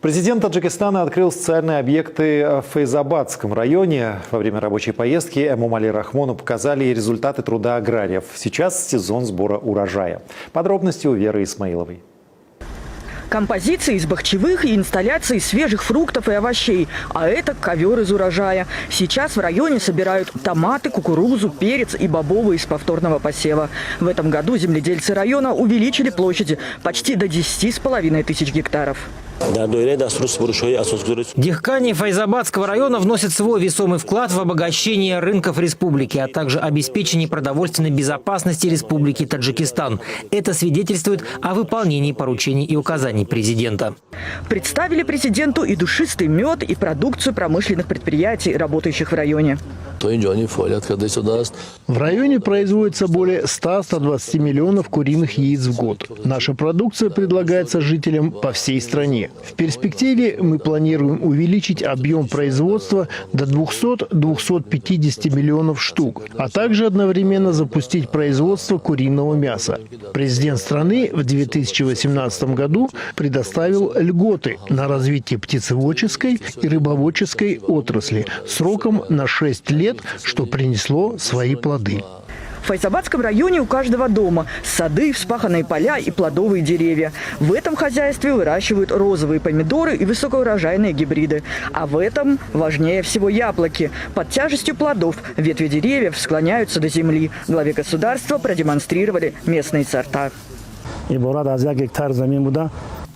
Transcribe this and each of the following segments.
Президент Таджикистана открыл социальные объекты в Файзабадском районе. Во время рабочей поездки Эмомали Рахмону показали результаты труда аграриев. Сейчас сезон сбора урожая. Подробности у Веры Исмаиловой. Композиции из бахчевых и инсталляции свежих фруктов и овощей. А это ковер из урожая. Сейчас в районе собирают томаты, кукурузу, перец и бобовые из повторного посева. В этом году земледельцы района увеличили площади почти до 10,5 тысяч гектаров. Дихкани Файзабадского района вносят свой весомый вклад в обогащение рынков республики, а также обеспечение продовольственной безопасности республики Таджикистан. Это свидетельствует о выполнении поручений и указаний президента. Представили президенту и душистый мед, и продукцию промышленных предприятий, работающих в районе. В районе производится более 100-120 миллионов куриных яиц в год. Наша продукция предлагается жителям по всей стране. В перспективе мы планируем увеличить объем производства до 200-250 миллионов штук, а также одновременно запустить производство куриного мяса. Президент страны в 2018 году предоставил льготы на развитие птицеводческой и рыбоводческой отрасли сроком на 6 лет, что принесло свои плоды. В Файзабадском районе у каждого дома сады, вспаханные поля и плодовые деревья. В этом хозяйстве выращивают розовые помидоры и высокоурожайные гибриды. А в этом важнее всего яблоки. Под тяжестью плодов ветви деревьев склоняются до земли. Главе государства продемонстрировали местные сорта.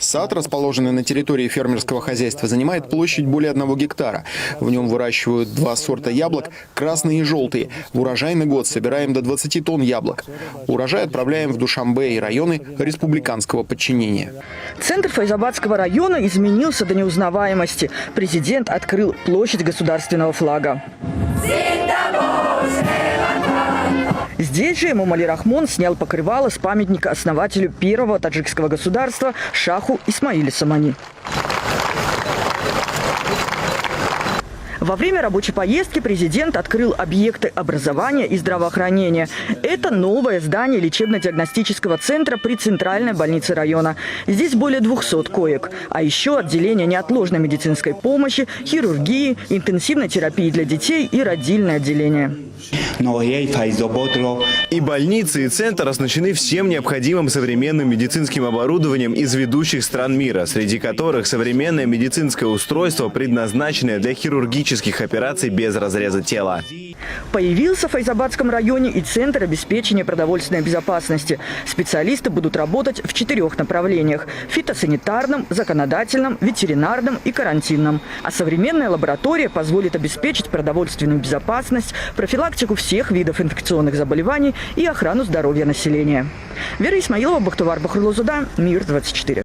Сад, расположенный на территории фермерского хозяйства, занимает площадь более 1 гектара. В нем выращивают 2 сорта яблок – красные и желтые. В урожайный год собираем до 20 тонн яблок. Урожай отправляем в Душанбе и районы республиканского подчинения. Центр Файзабадского района изменился до неузнаваемости. Президент открыл площадь государственного флага. Здесь же Эмомали Рахмон снял покрывало с памятника основателю первого таджикского государства шаху Исмаилю Самани. Во время рабочей поездки президент открыл объекты образования и здравоохранения. Это новое здание лечебно-диагностического центра при центральной больнице района. Здесь более 200 коек. А еще отделение неотложной медицинской помощи, хирургии, интенсивной терапии для детей и родильное отделение. И больницы, и центр оснащены всем необходимым современным медицинским оборудованием из ведущих стран мира, среди которых современное медицинское устройство, предназначенное для хирургических операций без разреза тела. Появился в Файзабадском районе и Центр обеспечения продовольственной безопасности. Специалисты будут работать в 4 направлениях – фитосанитарном, законодательном, ветеринарном и карантинном. А современная лаборатория позволит обеспечить продовольственную безопасность, профилактику всех видов инфекционных заболеваний и охрану здоровья населения. Вера Исмаилова, Бахтувар Бахрлозуда, Мир 24.